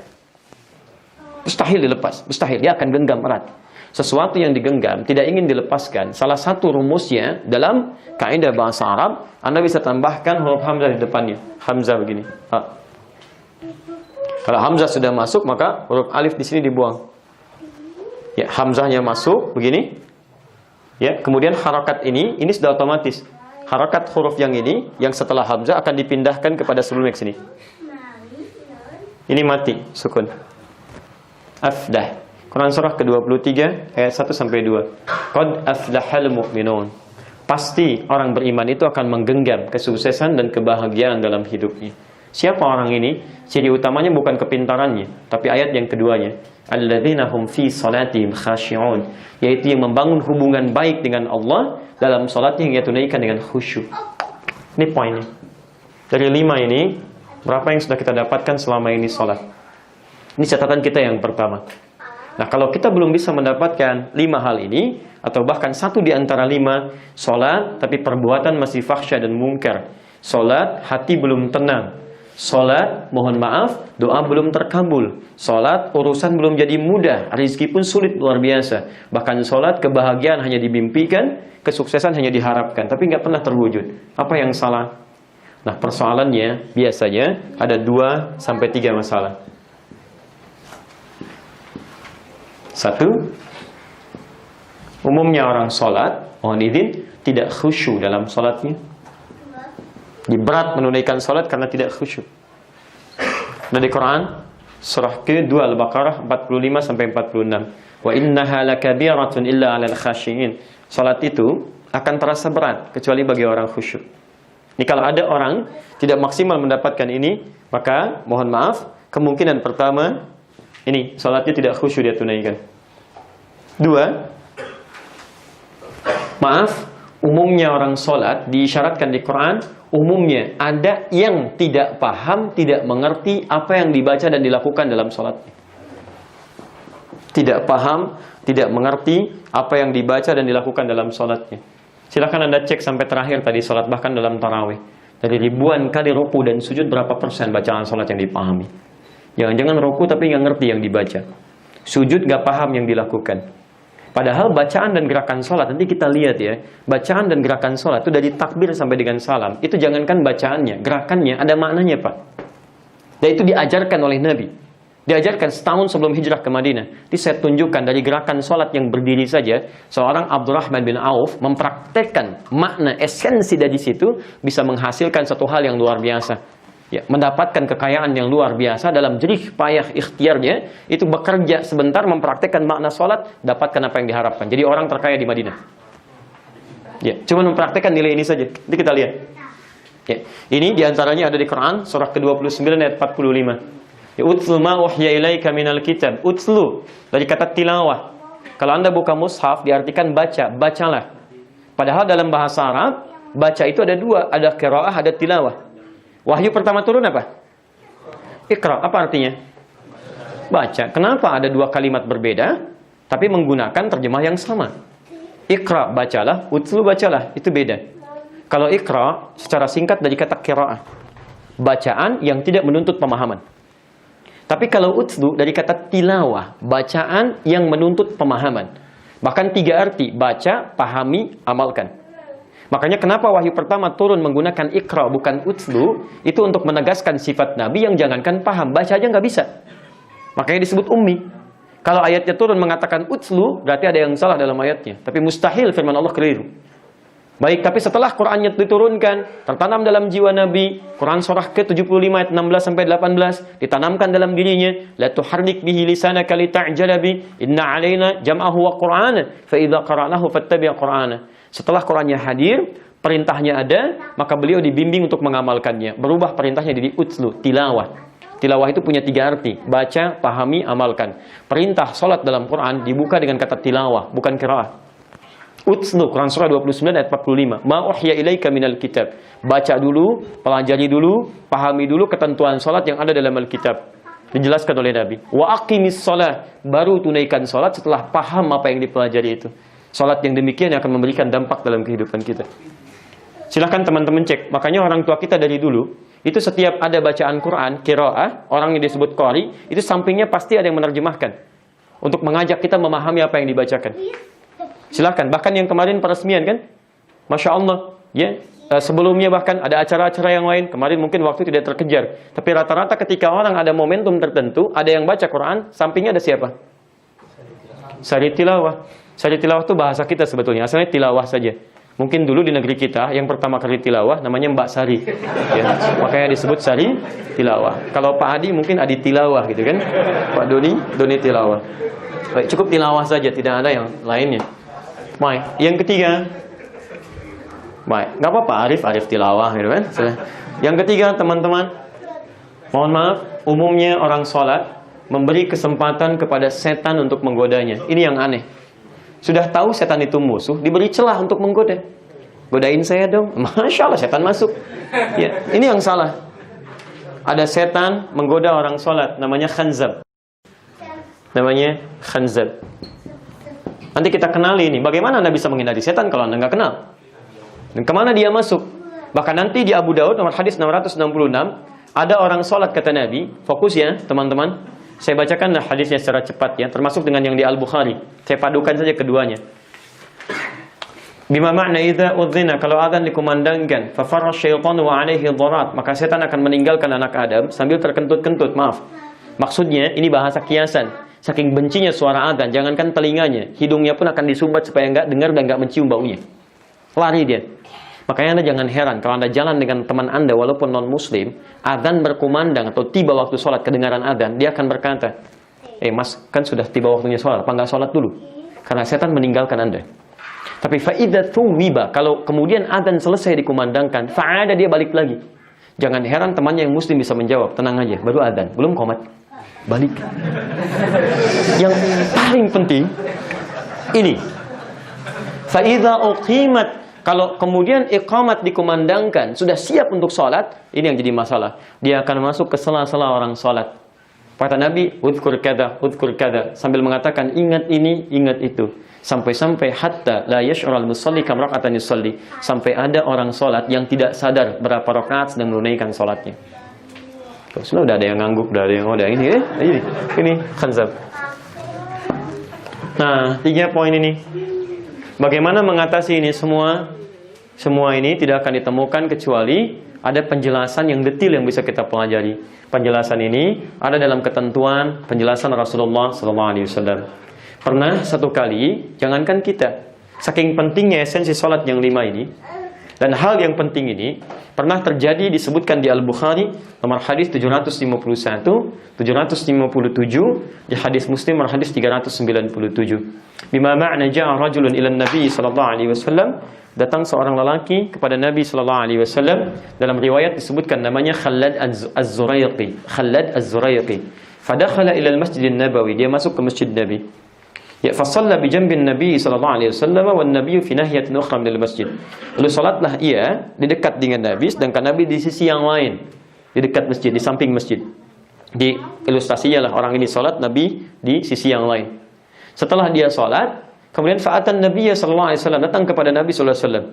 Mustahil dilepas, mustahil, dia akan genggam erat. Sesuatu yang digenggam, tidak ingin dilepaskan. Salah satu rumusnya dalam kaidah bahasa Arab, Anda bisa tambahkan huruf hamzah di depannya. Hamzah begini. Kalau hamzah sudah masuk, maka huruf alif di sini dibuang. Ya, hamzahnya masuk begini. Ya, kemudian harakat ini sudah otomatis. Harakat huruf yang ini, yang setelah hamzah akan dipindahkan kepada sebelumnya ke sini. Ini mati, sukun. Afdah. Quran surah ke-23 ayat 1 sampai 2. Qad aflahal mu'minun. Pasti orang beriman itu akan menggenggam kesuksesan dan kebahagiaan dalam hidupnya. Siapa orang ini? Ciri utamanya bukan kepintarannya, tapi ayat yang keduanya, alladzina hum fi salatihim khashi'un, yaitu yang membangun hubungan baik dengan Allah dalam salatnya yang ia tunaikan dengan khusyuk. Ini poinnya. Dari 5 ini, berapa yang sudah kita dapatkan selama ini salat? Ini catatan kita yang pertama. Nah, kalau kita belum bisa mendapatkan 5 hal ini, atau bahkan 1 di antara 5, salat tapi perbuatan masih fahsya dan mungkar. Salat hati belum tenang. Salat, mohon maaf, doa belum terkabul. Salat, urusan belum jadi mudah, rezeki pun sulit luar biasa. Bahkan salat, kebahagiaan hanya dimimpikan, kesuksesan hanya diharapkan, tapi nggak pernah terwujud. Apa yang salah? Nah, persoalannya biasanya ada 2-3 masalah. 1, umumnya orang salat, mohon izin, tidak khusyuk dalam salatnya. Berat menunaikan salat karena tidak khusyuk. Dari Quran surah ke-2 Al-Baqarah 45 sampai 46. Wa innaha lakabiratun illa 'alal khashiyin. Salat itu akan terasa berat kecuali bagi orang khusyuk. Ini kalau ada orang tidak maksimal mendapatkan ini, maka mohon maaf, kemungkinan pertama ini salatnya tidak khusyuk dia tunaikan. 2, maaf, umumnya orang salat diisyaratkan di Quran, umumnya ada yang tidak paham, tidak mengerti apa yang dibaca dan dilakukan dalam salatnya. Tidak paham, tidak mengerti apa yang dibaca dan dilakukan dalam salatnya. Silakan Anda cek sampai terakhir tadi salat, bahkan dalam tarawih. Dari ribuan kali ruku dan sujud, berapa persen bacaan salat yang dipahami? Jangan-jangan ruku tapi nggak ngerti yang dibaca. Sujud nggak paham yang dilakukan. Padahal bacaan dan gerakan sholat, nanti kita lihat ya, bacaan dan gerakan sholat itu dari takbir sampai dengan salam, itu jangankan bacaannya, gerakannya ada maknanya Pak. Dan itu diajarkan oleh Nabi. Diajarkan setahun sebelum hijrah ke Madinah. Ini saya tunjukkan dari gerakan sholat yang berdiri saja, seorang Abdurrahman bin Auf mempraktekkan makna esensi dari situ bisa menghasilkan satu hal yang luar biasa. Ya, mendapatkan kekayaan yang luar biasa dalam jerih payah ikhtiarnya, itu bekerja sebentar mempraktekkan makna sholat, dapatkan apa yang diharapkan. Jadi orang terkaya di Madinah. Ya, cuma mempraktekkan nilai ini saja. Nanti kita lihat. Ya, ini diantaranya ada di Quran surah ke-29 ayat 45. Utlu ma uhya ilaika minal kitab. Utlu dari kata tilawah. Kalau Anda buka mushaf diartikan baca, bacalah. Padahal dalam bahasa Arab baca itu ada dua, ada qiraah, ada tilawah. Wahyu pertama turun apa? Iqra. Apa artinya? Baca. Kenapa ada dua kalimat berbeda tapi menggunakan terjemah yang sama? Iqra bacalah, utlu bacalah, itu beda. Kalau iqra secara singkat dari kata qiraah. Bacaan yang tidak menuntut pemahaman. Tapi kalau utlu dari kata tilawah, bacaan yang menuntut pemahaman. Bahkan 3 arti, baca, pahami, amalkan. Makanya kenapa wahyu pertama turun menggunakan ikra bukan utlu, itu untuk menegaskan sifat Nabi yang jangankan paham, baca aja nggak bisa. Makanya disebut ummi. Kalau ayatnya turun mengatakan utlu, berarti ada yang salah dalam ayatnya. Tapi mustahil firman Allah keliru. Baik, tapi setelah Qur'annya diturunkan, tertanam dalam jiwa Nabi, Quran surah ke-75 ayat 16-18, ditanamkan dalam dirinya, la tuharrik bihi lisanaka lita'jala bi, inna 'alaina jam'ahu wa qur'ana, fa idza qara'nahu fattabi' qur'ana. Setelah Qur'annya hadir, perintahnya ada, maka beliau dibimbing untuk mengamalkannya. Berubah perintahnya jadi utlu, tilawah. Tilawah itu punya 3 arti, baca, pahami, amalkan. Perintah salat dalam Quran dibuka dengan kata tilawah, bukan qiraah. Utlu, Quran surah 29 ayat 45. Ma uhya ilaika minal kitab. Baca dulu, pelajari dulu, pahami dulu ketentuan salat yang ada dalam Alkitab. Dijelaskan oleh Nabi. Wa aqimis shalah, baru tunaikan salat setelah paham apa yang dipelajari itu. Salat yang demikian yang akan memberikan dampak dalam kehidupan kita. Silahkan teman-teman cek. Makanya orang tua kita dari dulu, itu setiap ada bacaan Quran, qiraah, orang yang disebut qari, itu sampingnya pasti ada yang menerjemahkan. Untuk mengajak kita memahami apa yang dibacakan. Silakan, bahkan yang kemarin peresmian kan, Masya Allah, ya. Sebelumnya bahkan ada acara-acara yang lain. Kemarin mungkin waktu tidak terkejar, tapi rata-rata ketika orang ada momentum tertentu, ada yang baca Quran, sampingnya ada siapa? Sari tilawah. Sari tilawah itu bahasa kita sebetulnya, asalnya tilawah saja. Mungkin dulu di negeri kita yang pertama kali tilawah namanya Mbak Sari, ya. Makanya disebut Sari tilawah. Kalau Pak Adi mungkin Adi tilawah gitu kan, Pak Doni tilawah. Baik, cukup tilawah saja, tidak ada yang lainnya. Baik, yang ketiga, baik, nggak apa-apa, Arif tilawah, gitu kan? Yang ketiga, teman-teman, mohon maaf, umumnya orang sholat memberi kesempatan kepada setan untuk menggodanya. Ini yang aneh. Sudah tahu setan itu musuh, diberi celah untuk menggoda. Godain saya dong, Masya Allah, setan masuk. Ya, ini yang salah. Ada setan menggoda orang sholat, namanya khanzab. Namanya khanzab. Nanti kita kenali ini, bagaimana Anda bisa menghindari setan kalau Anda nggak kenal? Dan kemana dia masuk? Bahkan nanti di Abu Daud, nomor hadis 666, ada orang sholat kata Nabi, fokus ya teman-teman. Saya bacakan hadisnya secara cepat ya, termasuk dengan yang di Al-Bukhari. Saya padukan saja keduanya. Bima makna idza udzina, kalau adzan dikumandangkan, fa farra syaitanu wa alaihi dharat, maka setan akan meninggalkan anak Adam sambil terkentut-kentut, maaf. Maksudnya ini bahasa kiasan. Saking bencinya suara adzan, jangankan telinganya, hidungnya pun akan disumbat supaya enggak dengar dan enggak mencium baunya. Lari dia. Makanya Anda jangan heran kalau Anda jalan dengan teman Anda walaupun non-muslim, adzan berkumandang atau tiba waktu sholat kedengaran adzan, dia akan berkata, mas, kan sudah tiba waktunya sholat, apa enggak sholat dulu? Karena setan meninggalkan Anda. Tapi fa'idha thuwiba, kalau kemudian adzan selesai dikumandangkan, fa'ada dia balik lagi. Jangan heran temannya yang muslim bisa menjawab, tenang aja, baru adzan, belum qomat. Balik. Yang paling penting ini, fa'idha uqimat, kalau kemudian iqamat dikumandangkan, sudah siap untuk sholat, ini yang jadi masalah. Dia akan masuk ke sela-sela orang sholat. Kata Nabi, udhkur kada, sambil mengatakan ingat ini, ingat itu. Sampai-sampai hatta la yash'ural musalli kam raka'atan yusalli, sampai ada orang sholat yang tidak sadar berapa rakaat sedang menunaikan sholatnya. Sudah ada yang ngangguk, udah ada yang ini khanzab. Nah, 3 poin ini. Bagaimana mengatasi ini semua? Semua ini tidak akan ditemukan kecuali ada penjelasan yang detail yang bisa kita pelajari. Penjelasan ini ada dalam ketentuan penjelasan Rasulullah SAW. Pernah satu kali, jangankan kita, saking pentingnya esensi sholat yang 5 ini, dan hal yang penting ini pernah terjadi disebutkan di Al-Bukhari nomor hadis 751, 757, di hadis Muslim nomor hadis 397. Bima ma'na ja'a rajulun ila Nabi sallallahu alaihi wasallam, datang seorang lelaki kepada Nabi sallallahu alaihi wasallam, dalam riwayat disebutkan namanya Khallad Az-Zuraiqi. Khallad Az-Zuraiqi. Fadakhala ila al-Masjid Nabawi, dia masuk ke Masjid Nabi. Ya, fasalla bi jambin Nabi sallallahu alaihi wasallam wan Nabi fi nahiyatin ukhra minal masjid. Lalu salatlah ia di dekat dengan Nabi, sedangkan Nabi di sisi yang lain, di dekat masjid, di samping masjid. Di ilustrasinya lah orang ini salat, Nabi di sisi yang lain. Setelah dia salat, kemudian fa'atan Nabi sallallahu alaihi wasallam, datang kepada Nabi sallallahu alaihi wasallam,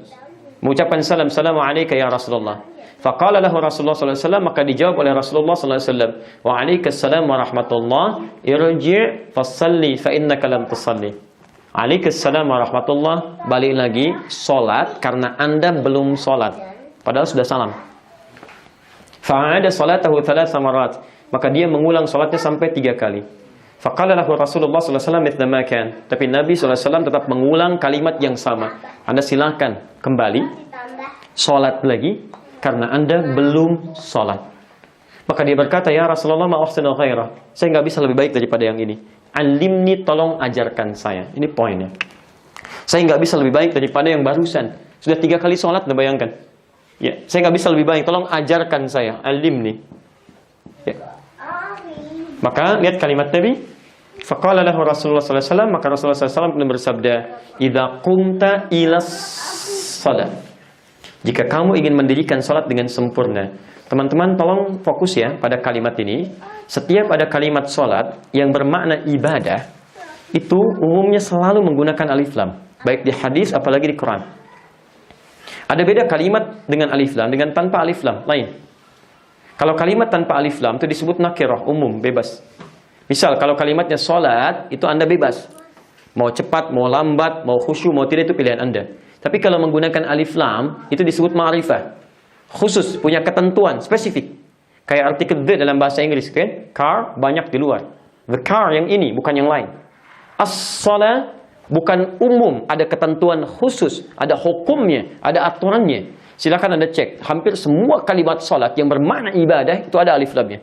mengucapkan salam, "Assalamu alayka ya Rasulullah." Faqala lahu Rasulullah sallallahu alaihi wasallam, maka dijawab oleh Rasulullah sallallahu alaihi wasallam, "Wa alaikassalam wa rahmatullah, irji' fasalli fa innaka lam tusalli." Alaikassalam wa rahmatullah, balik lagi salat karena Anda belum salat, padahal sudah salam. Fa'ada salatahu 3 marat, maka dia mengulang salatnya sampai 3 kali. Faqala lahu Rasulullah sallallahu alaihi wasallam mithla ma kan, tapi Nabi sallallahu alaihi wasallam tetap mengulang kalimat yang sama. Anda silakan kembali salat lagi karena Anda belum sholat. Maka dia berkata, "Ya Rasulullah, ma ahsanu ghairah." Saya nggak bisa lebih baik daripada yang ini. Alimni, tolong ajarkan saya. Ini poinnya. Saya nggak bisa lebih baik daripada yang barusan. Sudah 3 kali sholat, Anda bayangkan. Ya, saya nggak bisa lebih baik. Tolong ajarkan saya. Alimni. Ya. Maka lihat kalimat Nabi. Faqala lahu Rasulullah sallallahu alaihi wasallam, maka Rasulullah sallallahu alaihi wasallam bersabda, "Idza qumta ilas shalah." Jika kamu ingin mendirikan sholat dengan sempurna. Teman-teman tolong fokus ya pada kalimat ini. Setiap ada kalimat sholat yang bermakna ibadah, itu umumnya selalu menggunakan alif lam. Baik di hadis apalagi di Quran. Ada beda kalimat dengan alif lam dengan tanpa alif lam lain. Kalau kalimat tanpa alif lam itu disebut nakirah, umum, bebas. Misal kalau kalimatnya sholat, itu Anda bebas. Mau cepat, mau lambat, mau khusyuk, mau tidak, itu pilihan Anda. Tapi kalau menggunakan alif lam, itu disebut ma'rifah. Khusus, punya ketentuan, spesifik. Kayak artikel the dalam bahasa Inggris, kan? Car, banyak di luar. The car yang ini, bukan yang lain. As-salah, bukan umum, ada ketentuan khusus, ada hukumnya, ada aturannya. Silakan Anda cek, hampir semua kalimat salat yang bermakna ibadah, itu ada alif lamnya.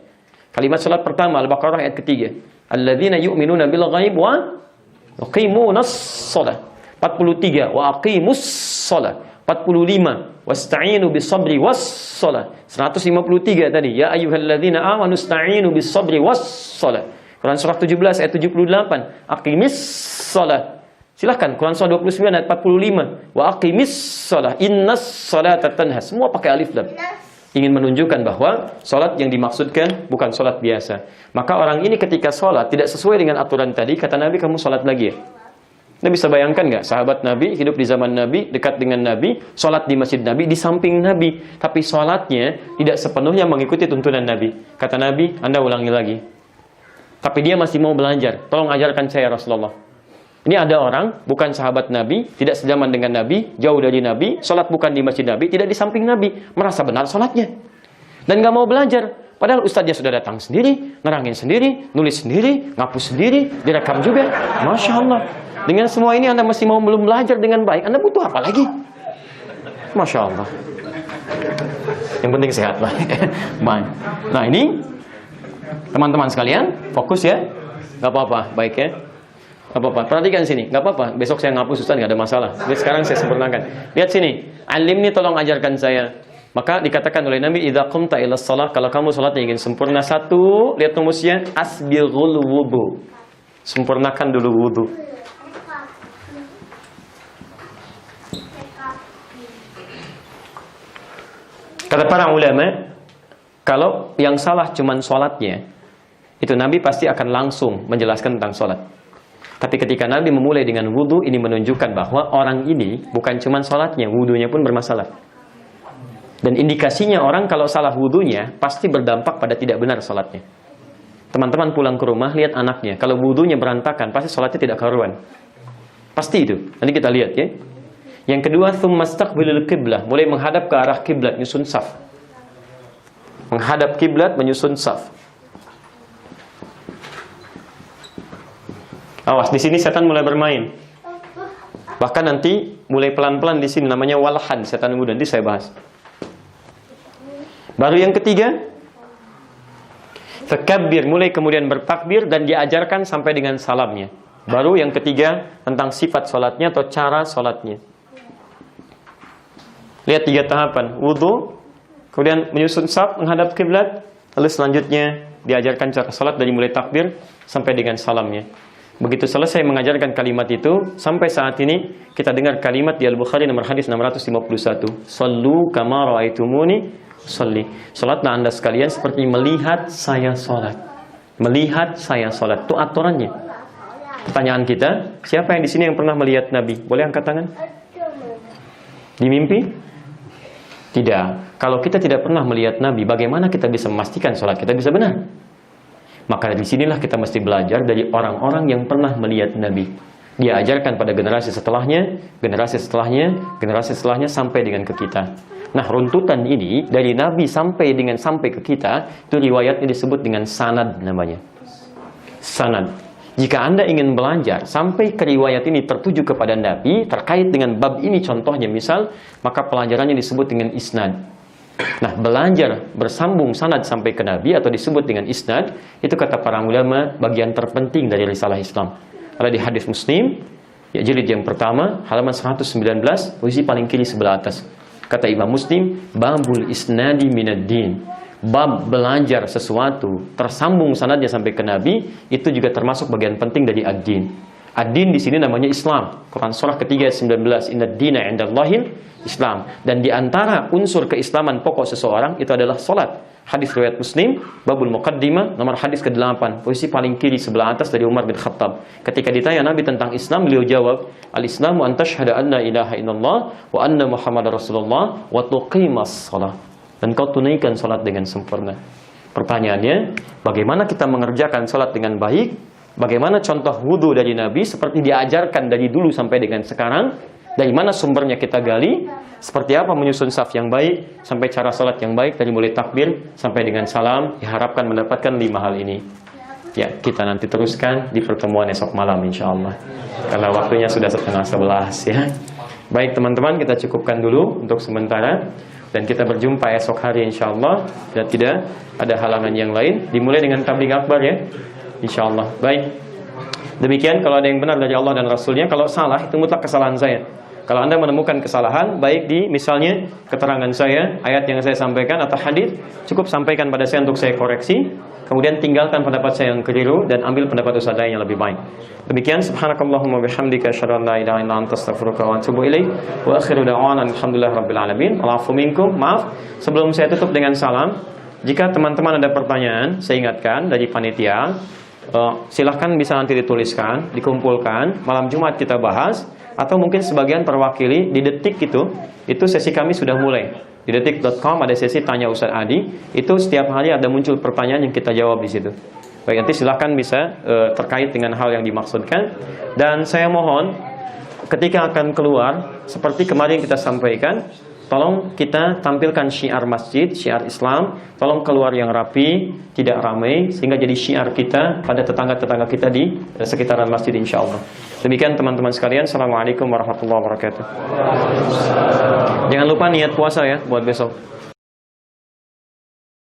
Kalimat salat pertama, Al-Baqarah ayat ketiga. Alladzina yu'minuna bil ghaib wa yuqimunas salat. 43 wa aqimus shalah. 45 wasta'inu bis sabri was shalah. 153 tadi, ya ayyuhalladzina amanu ista'inu bis sabri was shalah. Quran surah 17 ayat 78, aqimis shalah. Silahkan Quran surah 29 ayat 45, wa aqimis shalah innas salata tanha. Semua pakai alif lam. Ingin menunjukkan bahwa salat yang dimaksudkan bukan salat biasa. Maka orang ini ketika salat tidak sesuai dengan aturan tadi, kata Nabi, kamu salat lagi ya. Anda bisa bayangkan nggak, sahabat Nabi, hidup di zaman Nabi, dekat dengan Nabi, sholat di masjid Nabi, di samping Nabi. Tapi sholatnya tidak sepenuhnya mengikuti tuntunan Nabi. Kata Nabi, Anda ulangi lagi. Tapi dia masih mau belajar. Tolong ajarkan saya Rasulullah. Ini ada orang, bukan sahabat Nabi, tidak sejaman dengan Nabi, jauh dari Nabi, sholat bukan di masjid Nabi, tidak di samping Nabi, merasa benar sholatnya. Dan nggak mau belajar. Padahal ustadznya sudah datang sendiri, nerangin sendiri, nulis sendiri, ngapus sendiri, direkam juga. Masya Allah. Dengan semua ini Anda masih mau belum belajar dengan baik, Anda butuh apa lagi? Masya Allah. Yang penting sehat lah. Baik. Nah ini teman-teman sekalian, fokus ya. Gak apa-apa, baik ya. Gak apa-apa, perhatikan sini. Gak apa-apa, besok saya ngapus Ustaz, gak ada masalah. Jadi sekarang saya sempurnakan. Lihat sini, alimni tolong ajarkan saya. Maka dikatakan oleh Nabi, idza qumta ila shalah, kalau kamu salatnya ingin sempurna, satu, lihat rumusnya, asbighul wudu. Sempurnakan dulu wudu. Kata para ulama, kalau yang salah cuman sholatnya, itu Nabi pasti akan langsung menjelaskan tentang sholat. Tapi ketika Nabi memulai dengan wudhu, ini menunjukkan bahwa orang ini bukan cuman sholatnya, wudhunya pun bermasalah. Dan indikasinya orang kalau salah wudhunya, pasti berdampak pada tidak benar sholatnya. Teman-teman pulang ke rumah, lihat anaknya, kalau wudhunya berantakan, pasti sholatnya tidak karuan. Pasti itu, nanti kita lihat ya. Yang kedua, tsumma istaqbilul qiblah, mulai menghadap ke arah kiblat, nyusun saf. menghadap kiblat, menyusun saf. Awas, di sini setan mulai bermain. Bahkan nanti mulai pelan-pelan di sini namanya walhan, setan muda, nanti saya bahas. Baru yang ketiga, fakabbir, mulai kemudian bertakbir dan diajarkan sampai dengan salamnya. Baru yang ketiga tentang sifat sholatnya atau cara sholatnya. Lihat 3 tahapan: wudu, kemudian menyusun saf, menghadap kiblat, lalu selanjutnya diajarkan cara sholat dari mulai takbir sampai dengan salamnya. Begitu selesai mengajarkan kalimat itu, sampai saat ini kita dengar kalimat di Al-Bukhari nomor hadis 651. Sallu kama ra'aitumuni sholli. Salatlah Anda sekalian seperti melihat saya salat. Melihat saya salat. Itu aturannya. Pertanyaan kita, siapa yang di sini yang pernah melihat Nabi? Boleh angkat tangan? Di mimpi? Tidak. Kalau kita tidak pernah melihat Nabi, bagaimana kita bisa memastikan salat kita bisa benar? Maka di sinilah kita mesti belajar dari orang-orang yang pernah melihat Nabi. Dia ajarkan pada generasi setelahnya, generasi setelahnya, generasi setelahnya sampai dengan ke kita. Nah, runtutan ini dari Nabi sampai ke kita, itu riwayatnya disebut dengan sanad namanya. Sanad. Jika Anda ingin belajar sampai ke riwayat ini tertuju kepada Nabi terkait dengan bab ini contohnya misal, maka pelajarannya disebut dengan isnad. Nah, belajar bersambung sanad sampai ke Nabi atau disebut dengan isnad, itu kata para ulama bagian terpenting dari risalah Islam. Ada di hadis Muslim, ya jilid yang pertama, halaman 119, posisi paling kiri sebelah atas. Kata Imam Muslim, babul isnadi minad din. Bab belajar sesuatu tersambung sanadnya sampai ke Nabi, itu juga termasuk bagian penting dari ad-din. Ad-din di sini namanya Islam. Quran surah ketiga ayat 19, Innad dina 'indallahil Islam. Dan di antara unsur keislaman pokok seseorang itu adalah salat. Hadis riwayat Muslim, babul muqaddimah, nomor hadis ke-8, posisi paling kiri sebelah atas dari Umar bin Khattab. Ketika ditanya Nabi tentang Islam, beliau jawab, "Al-Islamu an tashhada anna ilaha illallah wa anna Muhammadar Rasulullah wa tuqimas shalah." Dan kau tunaikan salat dengan sempurna. Pertanyaannya, bagaimana kita mengerjakan salat dengan baik? Bagaimana contoh wudu dari Nabi seperti diajarkan dari dulu sampai dengan sekarang? Dari mana sumbernya kita gali? Seperti apa menyusun saf yang baik? Sampai cara salat yang baik dari mulai takbir sampai dengan salam. Diharapkan mendapatkan 5 hal ini. Ya, kita nanti teruskan di pertemuan esok malam insya Allah. Karena waktunya sudah 10:30 ya. Baik teman-teman, kita cukupkan dulu untuk sementara. Dan kita berjumpa esok hari insya Allah. Dan tidak ada halangan yang lain. Dimulai dengan tabligh akbar ya, insya Allah. Baik, demikian kalau ada yang benar dari Allah dan Rasulnya. Kalau salah itu mutlak kesalahan saya. Kalau Anda menemukan kesalahan, baik di misalnya keterangan saya, ayat yang saya sampaikan atau hadis, cukup sampaikan pada saya untuk saya koreksi. Kemudian tinggalkan pendapat saya yang keliru dan ambil pendapat ustaz yang lebih baik. Demikian, subhanakallahumma bihamdika asyhadu an la ilaha illa anta astaghfiruka wa atubu ilaik. Wa akhiru da'wana alhamdulillahirabbil alamin. Al'afu minkum. Maaf, sebelum saya tutup dengan salam, jika teman-teman ada pertanyaan, saya ingatkan dari panitia, silahkan bisa nanti dituliskan, dikumpulkan, malam Jumat kita bahas, atau mungkin sebagian terwakili di Detik itu sesi kami sudah mulai. Di detik.com ada sesi tanya Ustaz Adi, itu setiap hari ada muncul pertanyaan yang kita jawab di situ. Baik, nanti silahkan bisa terkait dengan hal yang dimaksudkan. Dan saya mohon ketika akan keluar, seperti kemarin kita sampaikan, tolong kita tampilkan syiar masjid, syiar Islam. Tolong keluar yang rapi, tidak ramai, sehingga jadi syiar kita pada tetangga-tetangga kita di sekitaran masjid insya Allah. Demikian teman-teman sekalian. Assalamualaikum warahmatullahi wabarakatuh. Jangan lupa niat puasa ya buat besok.